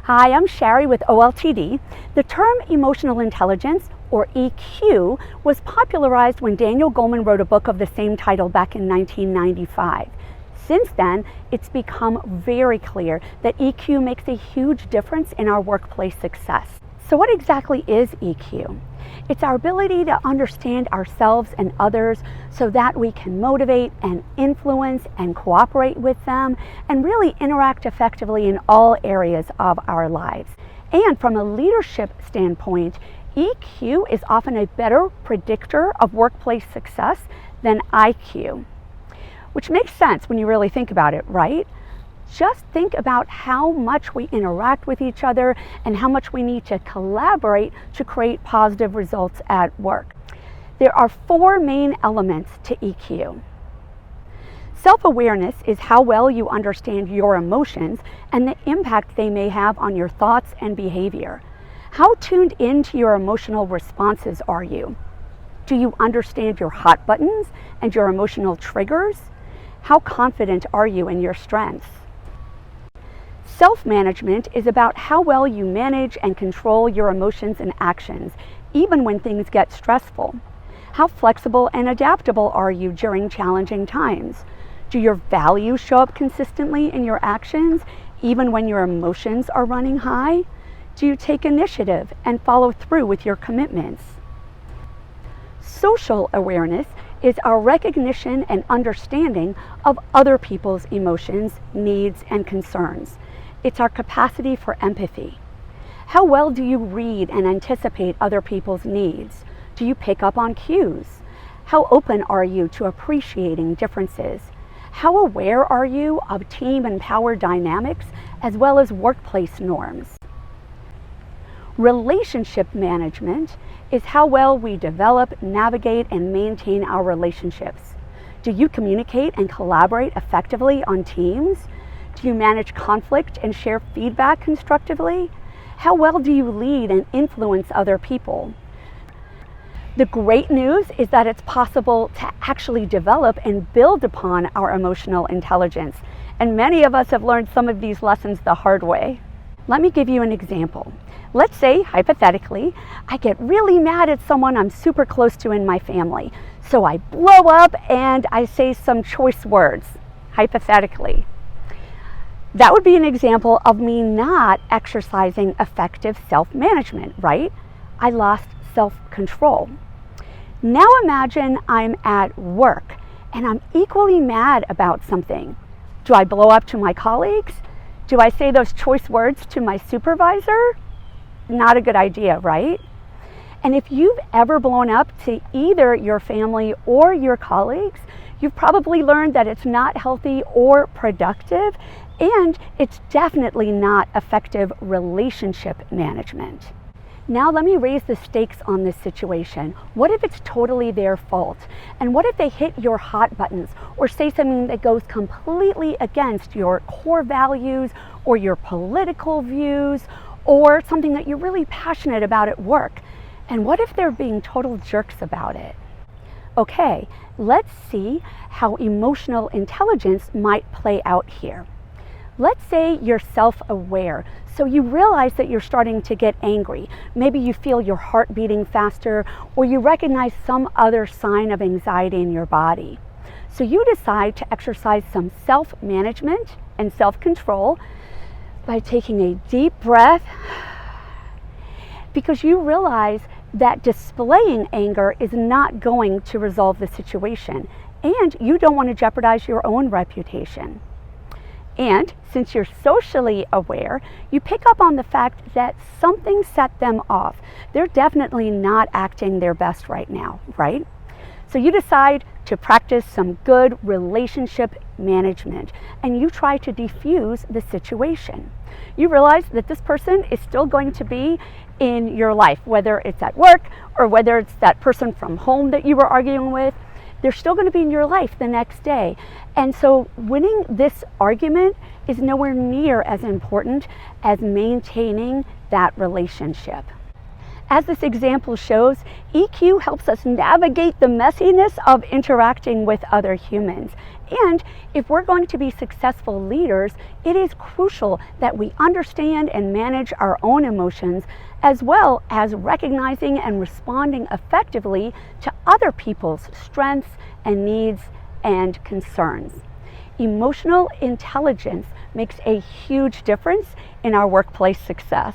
Hi, I'm Shari with OLTD. The term emotional intelligence, or EQ, was popularized when Daniel Goleman wrote a book of the same title back in 1995. Since then, it's become very clear that EQ makes a huge difference in our workplace success. So what exactly is EQ? It's our ability to understand ourselves and others so that we can motivate and influence and cooperate with them and really interact effectively in all areas of our lives. And from a leadership standpoint, EQ is often a better predictor of workplace success than IQ, which makes sense when you really think about it, right? Just think about how much we interact with each other and how much we need to collaborate to create positive results at work. There are four main elements to EQ. Self-awareness is how well you understand your emotions and the impact they may have on your thoughts and behavior. How tuned into your emotional responses are you? Do you understand your hot buttons and your emotional triggers? How confident are you in your strengths? Self-management is about how well you manage and control your emotions and actions, even when things get stressful. How flexible and adaptable are you during challenging times? Do your values show up consistently in your actions, even when your emotions are running high? Do you take initiative and follow through with your commitments? Social awareness is our recognition and understanding of other people's emotions, needs, and concerns. It's our capacity for empathy. How well do you read and anticipate other people's needs? Do you pick up on cues? How open are you to appreciating differences? How aware are you of team and power dynamics as well as workplace norms? Relationship management is how well we develop, navigate, and maintain our relationships. Do you communicate and collaborate effectively on teams? Do you manage conflict and share feedback constructively? How well do you lead and influence other people? The great news is that it's possible to actually develop and build upon our emotional intelligence, and many of us have learned some of these lessons the hard way. Let me give you an example. Let's say, hypothetically, I get really mad at someone I'm super close to in my family. So I blow up and I say some choice words, hypothetically. That would be an example of me not exercising effective self-management, right? I lost self-control. Now imagine I'm at work and I'm equally mad about something. Do I blow up to my colleagues? Do I say those choice words to my supervisor? Not a good idea, right? And if you've ever blown up to either your family or your colleagues, you've probably learned that it's not healthy or productive, and it's definitely not effective relationship management. Now let me raise the stakes on this situation. What if it's totally their fault? And what if they hit your hot buttons or say something that goes completely against your core values or your political views or something that you're really passionate about at work? And what if they're being total jerks about it? Okay, let's see how emotional intelligence might play out here. Let's say you're self-aware, so you realize that you're starting to get angry. Maybe you feel your heart beating faster, or you recognize some other sign of anxiety in your body. So you decide to exercise some self-management and self-control by taking a deep breath, because you realize that displaying anger is not going to resolve the situation, and you don't want to jeopardize your own reputation. And since you're socially aware, you pick up on the fact that something set them off. They're definitely not acting their best right now, right? So you decide to practice some good relationship management, and you try to defuse the situation. You realize that this person is still going to be in your life, whether it's at work or whether it's that person from home that you were arguing with. They're still going to be in your life the next day. And so winning this argument is nowhere near as important as maintaining that relationship. As this example shows, EQ helps us navigate the messiness of interacting with other humans. And if we're going to be successful leaders, it is crucial that we understand and manage our own emotions, as well as recognizing and responding effectively to other people's strengths and needs and concerns. Emotional intelligence makes a huge difference in our workplace success.